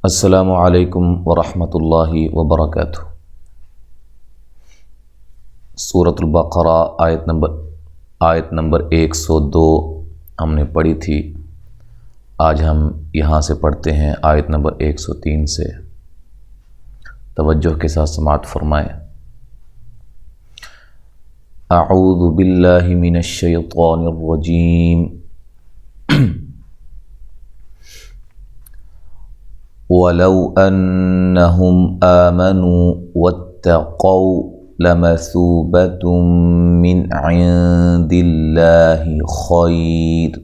السلام علیکم ورحمۃ اللہ وبرکاتہ۔ سورۃ البقرہ آیت نمبر 102 ہم نے پڑھی تھی۔ آج ہم یہاں سے پڑھتے ہیں آیت نمبر 103 سے۔ توجہ کے ساتھ سماعت فرمائیں۔ اعوذ باللہ من الشیطان الرجیم۔ وَلَوْ أَنَّهُمْ آمَنُوا وَاتَّقَوْا لَمَثُوبَةٌ مِّنْ عِندِ اللَّهِ خَيْرٌ۔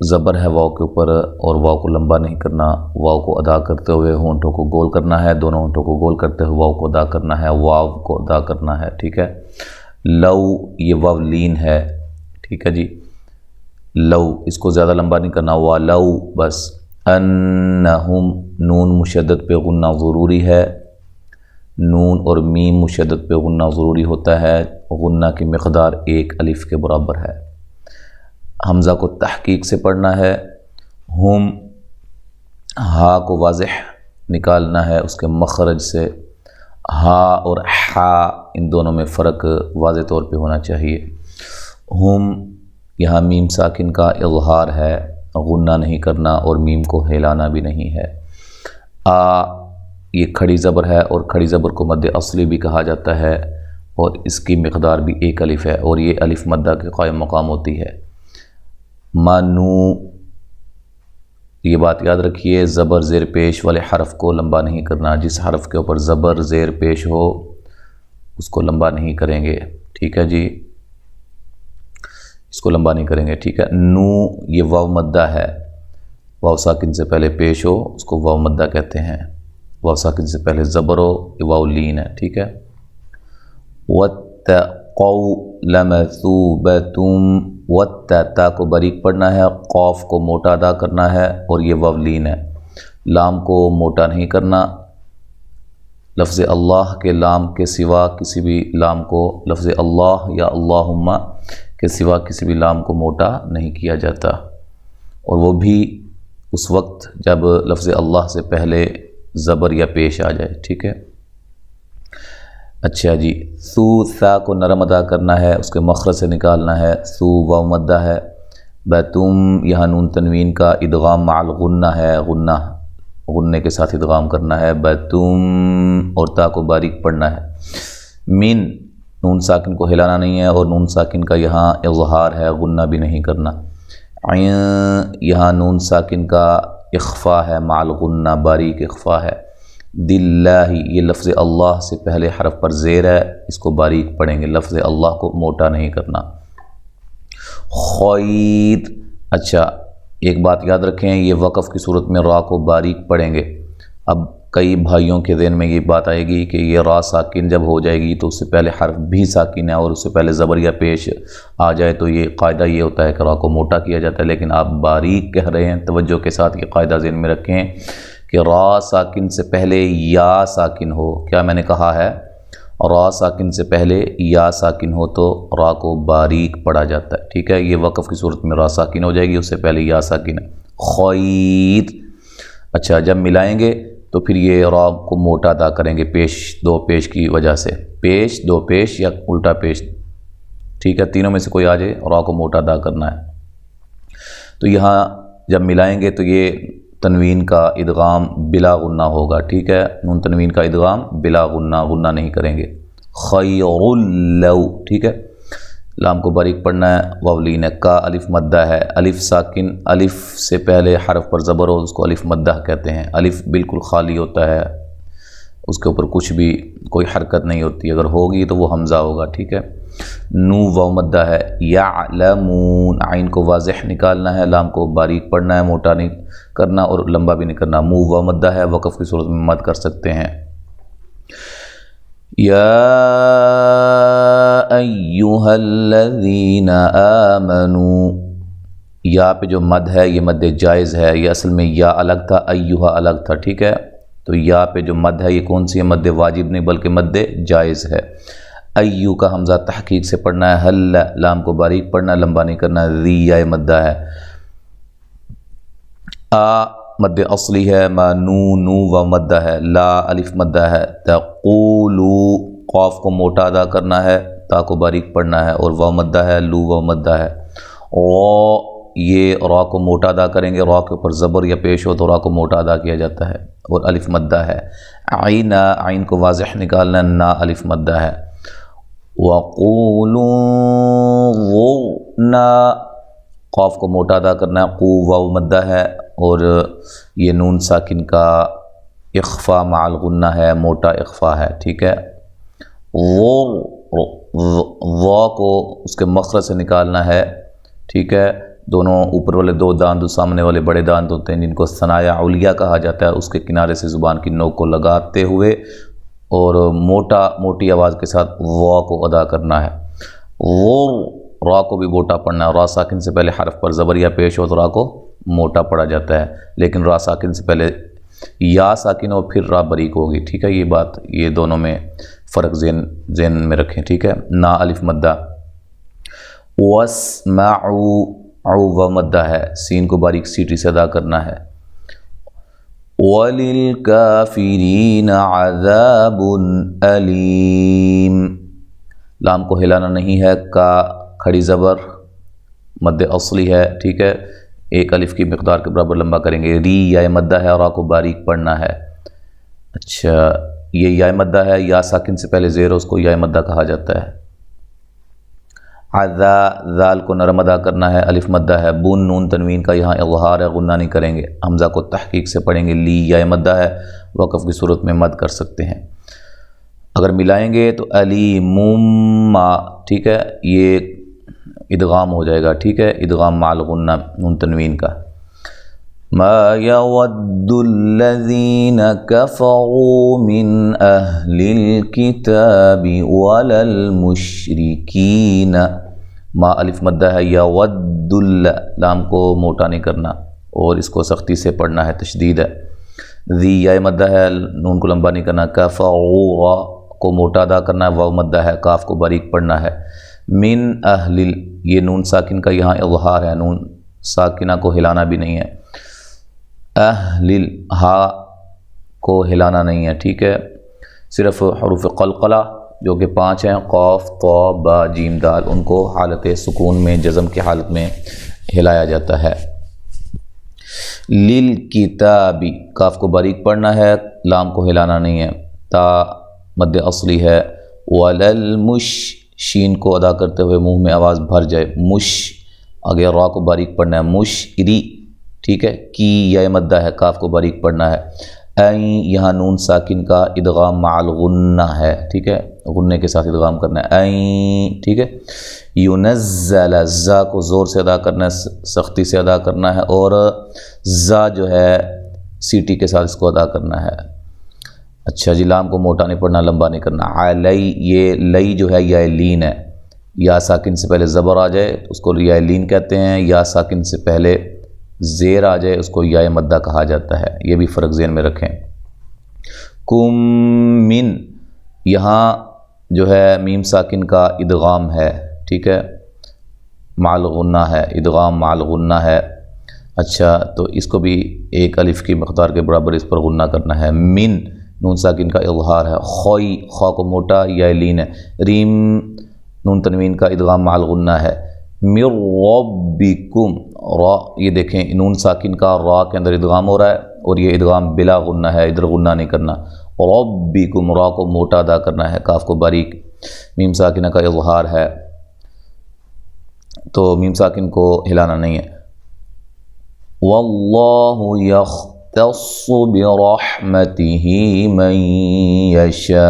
زبر ہے واو کے اوپر، اور واو کو لمبا نہیں کرنا، واو کو ادا کرتے ہوئے ہونٹوں کو گول کرنا ہے، دونوں ہونٹوں کو گول کرتے ہوئے واو کو ادا کرنا ہے، واو کو ادا کرنا ہے، ٹھیک ہے۔ لو یہ واو لین ہے، ٹھیک ہے جی۔ لو اس کو زیادہ لمبا نہیں کرنا، وَلَوْ بس۔ انہم نون مشدد پہ غنہ ضروری ہے، نون اور میم مشدد پہ غنہ ضروری ہوتا ہے، غنہ کی مقدار 1 الف کے برابر ہے۔ حمزہ کو تحقیق سے پڑھنا ہے، ہم ہا کو واضح نکالنا ہے اس کے مخرج سے، ہا اور حا ان دونوں میں فرق واضح طور پہ ہونا چاہیے۔ ہم یہاں میم ساکن کا اظہار ہے، غنہ نہیں کرنا اور میم کو ہلانا بھی نہیں ہے۔ آ یہ کھڑی زبر ہے، اور کھڑی زبر کو مد اصلی بھی کہا جاتا ہے، اور اس کی مقدار بھی 1 الف ہے، اور یہ الف مدہ کے قائم مقام ہوتی ہے۔ منو یہ بات یاد رکھیے، زبر زیر پیش والے حرف کو لمبا نہیں کرنا، جس حرف کے اوپر زبر زیر پیش ہو اس کو لمبا نہیں کریں گے، ٹھیک ہے جی، اس کو لمبا نہیں کریں گے، ٹھیک ہے۔ نو یہ واو مدہ ہے، واو ساکن سے پہلے پیش ہو اس کو واو مدہ کہتے ہیں، واو ساکن سے پہلے زبر ہو یہ واو لین ہے، ٹھیک ہے۔ وَاتَّقَوْا لَمَثُوبَةٌ تا کو باریک پڑھنا ہے، قاف کو موٹا ادا کرنا ہے، اور یہ واو لین ہے۔ لام کو موٹا نہیں کرنا، لفظ اللہ کے لام کے سوا کسی بھی لام کو، لفظ اللہ یا اللہم کے سوا کسی بھی لام کو موٹا نہیں کیا جاتا، اور وہ بھی اس وقت جب لفظ اللہ سے پہلے زبر یا پیش آ جائے، ٹھیک ہے۔ اچھا جی، سا کو نرم ادا کرنا ہے، اس کے مخرج سے نکالنا ہے، سو واو مدہ ہے۔ بیتم یہاں نون تنوین کا ادغام مع الغنہ ہے، غنے کے ساتھ ادغام کرنا ہے، بیتم، اور تا کو باریک پڑھنا ہے۔ من نون ساکن کو ہلانا نہیں ہے، اور نون ساکن کا یہاں اظہار ہے، غنہ بھی نہیں کرنا۔ عین یہاں نون ساکن کا اخفا ہے، مع الغنہ باریک اخفا ہے۔ دلہ یہ لفظ اللہ سے پہلے حرف پر زیر ہے، اس کو باریک پڑھیں گے، لفظ اللہ کو موٹا نہیں کرنا۔ خیر، اچھا ایک بات یاد رکھیں، یہ وقف کی صورت میں را کو باریک پڑھیں گے۔ اب کئی بھائیوں کے ذہن میں یہ بات آئے گی کہ یہ را ساکن جب ہو جائے گی تو اس سے پہلے حرف بھی ساکن ہے، اور اس سے پہلے زبر یا پیش آ جائے تو یہ قاعدہ یہ ہوتا ہے کہ را کو موٹا کیا جاتا ہے، لیکن آپ باریک کہہ رہے ہیں، توجہ کے ساتھ یہ قاعدہ ذہن میں رکھیں کہ را ساکن سے پہلے یا ساکن ہو، کیا میں نے کہا ہے؟ را ساکن سے پہلے یا ساکن ہو تو را کو باریک پڑھا جاتا ہے، ٹھیک ہے۔ یہ وقف کی صورت میں را ساکن ہو جائے گی، اس سے پہلے یا ساکن ہے، خیر۔ اچھا جب ملائیں گے تو پھر یہ را کو موٹا ادا کریں گے، دو پیش کی وجہ سے، پیش دو پیش یا الٹا پیش، ٹھیک ہے، تینوں میں سے کوئی آ جائے، را کو موٹا ادا کرنا ہے۔ تو یہاں جب ملائیں گے تو یہ تنوین کا ادغام بلا غنہ ہوگا، ٹھیک ہے، نون تنوین کا ادغام بلا غنہ، غنہ نہیں کریں گے۔ خیر لو، ٹھیک ہے، لام کو باریک پڑھنا ہے، واو لین ہے، کا الف مدہ ہے، الف ساکن، الف سے پہلے حرف پر زبر ہو اس کو الف مدہ کہتے ہیں۔ الف بالکل خالی ہوتا ہے، اس کے اوپر کچھ بھی کوئی حرکت نہیں ہوتی، اگر ہوگی تو وہ حمزہ ہوگا، ٹھیک ہے۔ نو واو مدہ ہے، یعلمون عین کو واضح نکالنا ہے، لام کو باریک پڑھنا ہے، موٹا نہیں کرنا اور لمبا بھی نہیں کرنا۔ مو واو مدہ ہے، وقف کی صورت میں مد کر سکتے ہیں۔ یا ایہا الذین آمنوا، یا پہ جو مد ہے یہ مد جائز ہے، یہ اصل میں یا الگ تھا، ایہا الگ تھا، ٹھیک ہے۔ تو یا پہ جو مد ہے یہ کون سی ہے؟ مد واجب نہیں بلکہ مد جائز ہے۔ ایو کا حمزہ تحقیق سے پڑھنا ہے، حل لام کو باریک پڑھنا ہے، لمبا نہیں کرنا، ذی یا مدہ ہے۔ مد اصلی ہے، ما نو و مدہ ہے، لا الف مدہ ہے، تقولو قاف کو موٹا ادا کرنا ہے، تا کو باریک پڑھنا ہے، اور و مدہ ہے، لو و مدہ ہے، یہ را کو موٹا ادا کریں گے، را کے اوپر زبر یا پیش ہو تو را کو موٹا ادا کیا جاتا ہے، اور الف مدہ ہے، عین کو واضح نکالنا، نا الف مدہ ہے، وقولوا نا قاف کو موٹا ادا کرنا ہے، قو واو مدہ ہے، اور یہ نون ساکن کا اخفا مع الغنہ ہے، موٹا اخفا ہے، ٹھیک ہے، وا کو اس کے مخرج سے نکالنا ہے، ٹھیک ہے، دونوں اوپر والے دو داند سامنے والے بڑے داند ہوتے ہیں جن کو ثنایا علیہ کہا جاتا ہے، اس کے کنارے سے زبان کی نوک کو لگاتے ہوئے اور موٹی آواز کے ساتھ وا کو ادا کرنا ہے، را کو بھی موٹا پڑھنا ہے، را ساکن سے پہلے حرف پر زبر یا پیش ہو تو را کو موٹا پڑھا جاتا ہے، لیکن را ساکن سے پہلے یا ساکن ہو پھر را باریک ہوگی، ٹھیک ہے، یہ دونوں میں فرق ذہن میں رکھیں، ٹھیک ہے، نا الف مدہ، واسمعوا و مدہ ہے، سین کو باریک سیٹی سے ادا کرنا ہے، وَلِلْكَافِرِينَ عَذَابٌ أَلِيمٌ، لام کو ہلانا نہیں ہے، کا کھڑی زبر مد اصلی ہے، ٹھیک ہے، ایک الف کی مقدار کے برابر لمبا کریں گے، ری یا مدہ ہے، اور را کو باریک پڑھنا ہے، اچھا یہ یا مدہ ہے، یا ساکن سے پہلے زیر اس کو یا مدہ کہا جاتا ہے، عذا ذال کو نرم ادا کرنا ہے، الف مدہ ہے، بن نون تنوین کا یہاں اظہار ہے، غنہ نہیں کریں گے، حمزہ کو تحقیق سے پڑھیں گے، لی یا مدہ ہے، وقف کی صورت میں مد کر سکتے ہیں، اگر ملائیں گے تو علیم، ٹھیک ہے، یہ ادغام ہو جائے گا، ٹھیک ہے، ادغام مع الغنہ نون تنوین کا، ما يود الذين كفروا من اهل الكتاب ولا المشركين، ما الف مدہ ہے، یود لام کو موٹا نہیں کرنا اور اس کو سختی سے پڑھنا ہے، تشدید ہے، ذی یا مدہ ہے، نون کو لمبا نہیں کرنا، کفروا کو موٹا ادا کرنا ہے، واو مدہ ہے، کاف کو باریک پڑھنا ہے، من اہل، یہ نون ساکن کا یہاں اظہار ہے، نون ساکنہ کو ہلانا بھی نہیں ہے، اہل ہا کو ہلانا نہیں ہے، ٹھیک ہے، صرف حروف قلقلہ جو کہ 5 ہیں، قاف طا با جیم دال، ان کو حالت سکون میں جزم کی حالت میں ہلایا جاتا ہے، للکتابی کاف کو باریک پڑھنا ہے، لام کو ہلانا نہیں ہے، تا مد اصلی ہے، وللمش شین کو ادا کرتے ہوئے منہ میں آواز بھر جائے، مش، آگے را کو باریک پڑھنا ہے، مشری، ٹھیک ہے، کی یا مدہ ہے، کاف کو باریک پڑھنا ہے، این یہاں نون ساکن کا ادغام مع الغنہ ہے، ٹھیک ہے، غنے کے ساتھ ادغام کرنا ہے، این، ٹھیک ہے، ینزل، زا کو زور سے ادا کرنا ہے، سختی سے ادا کرنا ہے، اور زا جو ہے سیٹی کے ساتھ اس کو ادا کرنا ہے، اچھا جی، لام کو موٹا نہیں پڑھنا، لمبا نہیں کرنا، علی، یہ لئی جو ہے یا لین ہے، یا ساکن سے پہلے زبر آ جائے اس کو یا لین کہتے ہیں، یا ساکن سے پہلے زیر آ جائے اس کو یا مدہ کہا جاتا ہے، یہ بھی فرق ذہن میں رکھیں، کم من، یہاں جو ہے میم ساکن کا ادغام ہے، ٹھیک ہے، مع الغنہ ہے، ادغام مع الغنہ ہے، اچھا تو اس کو بھی ایک الف کی مقدار کے برابر اس پر غنہ کرنا ہے، من نون ساکن کا اظہار ہے، خوئی، خوا کو موٹا یا لین ہے، ریم نون تنوین کا ادغام مع الغنہ ہے، من ربکم، را، یہ دیکھیں نون ساکن کا را کے اندر ادغام ہو رہا ہے اور یہ ادغام بلا غنہ ہے، ادھر غنہ نہیں کرنا، ربکم، را کو موٹا ادا کرنا ہے، کاف کو باریک، میم ساکنہ کا اظہار ہے تو میم ساکن کو ہلانا نہیں ہے، واللہ یختص برحمتہ من یشاء،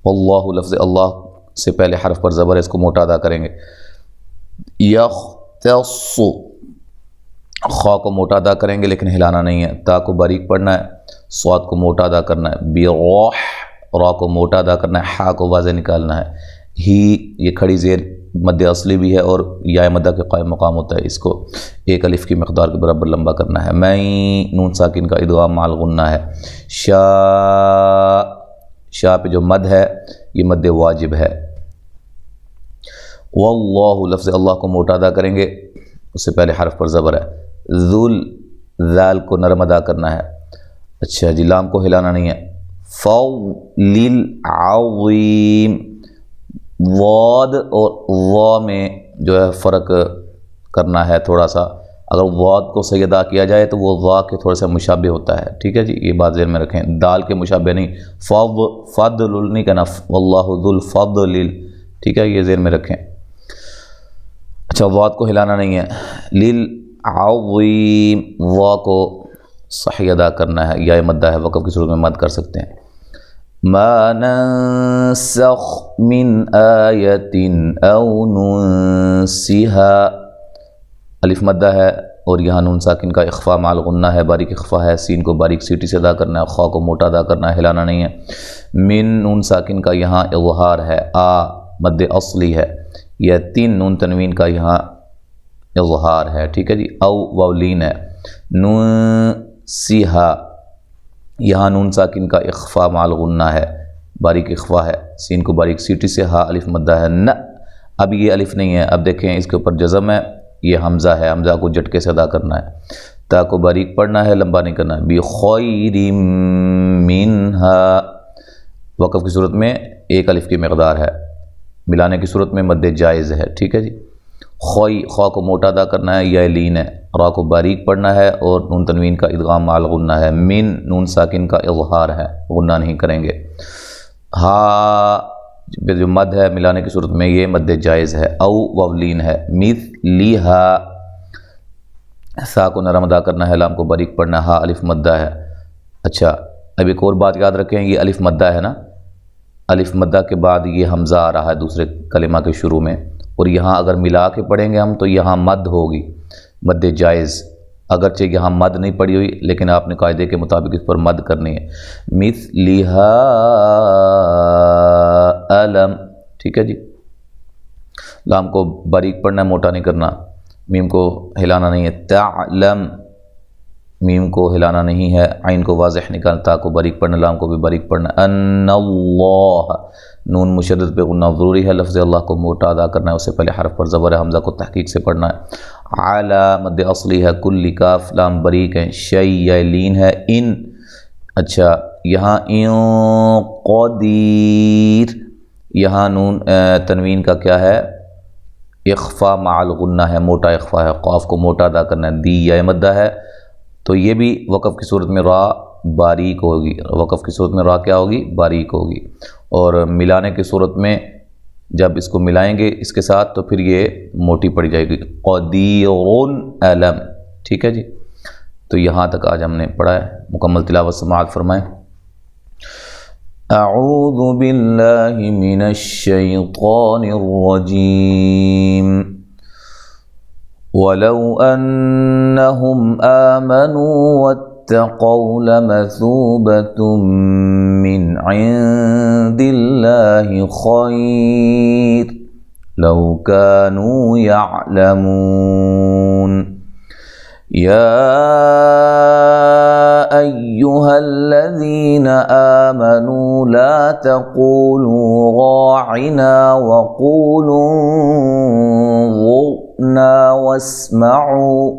واللہ لفظ اللہ سے پہلے حرف پر زبر ہے، اس کو موٹا ادا کریں گے، یختص، خوا کو موٹا ادا کریں گے لیکن ہلانا نہیں ہے، تا کو باریک پڑھنا ہے، صاد کو موٹا ادا کرنا ہے، برح، را کو موٹا ادا کرنا ہے، ہا کو واضح نکالنا ہے، ہی یہ کھڑی زیر مد اصلی بھی ہے اور یا مدہ کے قائم مقام ہوتا ہے، اس کو ایک الف کی مقدار کے برابر لمبا کرنا ہے، میں نون ساکن کا ادغام مع الغنہ ہے، شاء پہ جو مد ہے یہ مد واجب ہے، واللہ لفظ اللہ کو موٹا ادا کریں گے، اس سے پہلے حرف پر زبر ہے. ذل، ذال کو نرم ادا کرنا ہے. اچھا جی، لام کو ہلانا نہیں ہے. فضل عظیم، واد اور وا میں جو ہے فرق کرنا ہے تھوڑا سا. اگر واد کو صحیح ادا کیا جائے تو وہ وا کے تھوڑا سا مشابہ ہوتا ہے. ٹھیک ہے جی، یہ بات ذہن میں رکھیں. دال کے مشابہ نہیں، فضل نہیں کہنا، واللہ ذو الفضل. ٹھیک ہے، یہ ذہن میں رکھیں. اچھا، واد کو ہلانا نہیں ہے. للعظیم، وا کو صحیح ادا کرنا ہے. یا مدہ ہے، وقف کی صورت میں مد کر سکتے ہیں. ما ننسخ من آیت او ننسها، الف مدہ ہے اور یہاں نون ساکن کا اخفاء مع الغنہ ہے، باریک اخفاء ہے. سین کو باریک سیٹی سے ادا کرنا ہے، خا کو موٹا ادا کرنا ہے، ہلانا نہیں ہے. من نون ساکن کا یہاں اظہار ہے، آ مد اصلی ہے. یہ تین نون تنوین کا یہاں اظہار ہے. ٹھیک ہے جی. او واولین ہے. ننسها، یہاں نون ساکن کا اخفاء مع الغنہ ہے، باریک اخفاء ہے. سین کو باریک سیٹی سے، ہا الف مدہ ہے. ن، اب یہ الف نہیں ہے، اب دیکھیں اس کے اوپر جزم ہے، یہ حمزہ ہے، حمزہ کو جھٹکے سے ادا کرنا ہے. تا کو باریک پڑھنا ہے، لمبا نہیں کرنا ہے. بخیر منہا، وقف کی صورت میں ایک الف کی مقدار ہے، ملانے کی صورت میں مد جائز ہے. ٹھیک ہے جی. خا کو موٹا ادا کرنا ہے، یا لین ہے. را کو باریک پڑھنا ہے اور نون تنوین کا ادغام مع الغنہ ہے. من نون ساکن کا اظہار ہے، غنہ نہیں کریں گے. ہا جو مد ہے ملانے کی صورت میں یہ مد جائز ہے. او واولین ہے. مثلیہا، سا کو نرم ادا کرنا ہے، لام کو باریک پڑھنا ہے، ہا الف مدہ ہے. اچھا، اب ایک اور بات یاد رکھیں، یہ الف مدہ ہے نا، الف مدہ کے بعد یہ حمزہ آ رہا ہے دوسرے کلمہ کے شروع میں، اور یہاں اگر ملا کے پڑھیں گے ہم تو یہاں مد ہوگی، مد جائز. اگرچہ یہاں مد نہیں پڑی ہوئی لیکن آپ نے قاعدے کے مطابق اس پر مد کرنی ہے. مثلہا علم. ٹھیک ہے جی. لام کو باریک پڑھنا ہے، موٹا نہیں کرنا. میم کو ہلانا نہیں ہے. تعلم، میم کو ہلانا نہیں ہے. عین کو واضح نکالنا، تا کو باریک پڑھنا، لام کو بھی باریک پڑھنا. ان اللہ، نون مشدد پہ غنہ ضروری ہے. لفظ اللہ کو موٹا ادا کرنا ہے، اس سے پہلے حرف پر زبر ہے، حمزہ کو تحقیق سے پڑھنا ہے. علی مد اصلی ہے. کل کاف لام باریک ہے. شی یا لین ہے. ان، اچھا یہاں ان قدیر، یہاں نون تنوین کا کیا ہے، اخفاء مع الغنہ ہے، موٹا اخفاء ہے. قاف کو موٹا ادا کرنا ہے. دی یا مدہ ہے، تو یہ بھی وقف کی صورت میں را باریک ہوگی. وقف کی صورت میں را کیا ہوگی، باریک ہوگی. اور ملانے کی صورت میں جب اس کو ملائیں گے اس کے ساتھ تو پھر یہ موٹی پڑ جائے گی. قدیر علم. ٹھیک ہے جی. تو یہاں تک آج ہم نے پڑھا ہے. مکمل تلاوت سماعت فرمائیں. اعوذ باللہ من الشیطان الرجیم. وَلَوْ أَنَّهُمْ آمَنُوا وَاتَّقَوْا لَمَثُوبَةٌ مِّنْ عِندِ اللَّهِ خَيْرٌ لَوْ كَانُوا يَعْلَمُونَ. يَا أَيُّهَا الَّذِينَ آمَنُوا لَا تَقُولُوا رَاعِنَا وَقُولُوا انظُرْنَا وَاسْمَعُوا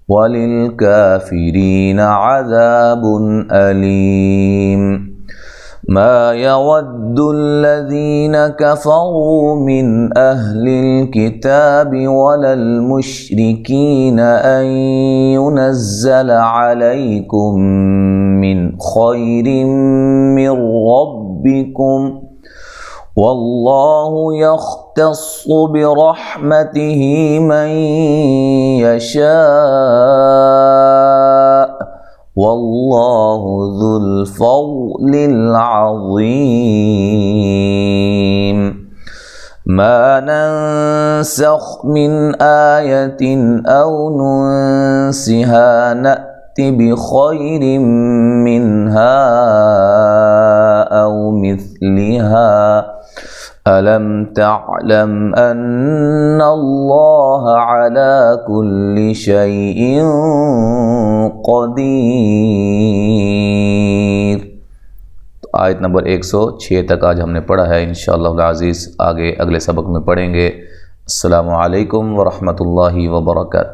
وَلِلْكَافِرِينَ عَذَابٌ أَلِيمٌ. مَا يَوَدُّ الَّذِينَ كَفَرُوا مِنْ أَهْلِ الْكِتَابِ وَلَا الْمُشْرِكِينَ أَنْ يُنَزَّلَ عَلَيْكُمْ مِنْ خَيْرٍ مِّنْ رَبِّكُمْ وَاللَّهُ يَخْتَصُّ بِرَحْمَتِهِ مَنْ يَشَاءُ وَاللَّهُ ذُو الْفَضْلِ الْعَظِيمِ. مَا نَنسَخْ مِنْ آيَةٍ أَوْ نُنْسِهَا نَأْتِ بِخَيْرٍ مِّنْهَا أَوْ مِثْلِهَا أَلَمْ تَعْلَمْ أَنَّ اللَّهَ عَلَى كُلِّ شَيْءٍ قدیر. آیت نمبر 106 تک آج ہم نے پڑھا ہے. انشاءاللہ العزیز آگے اگلے سبق میں پڑھیں گے السلام علیکم ورحمۃ اللہ وبرکاتہ۔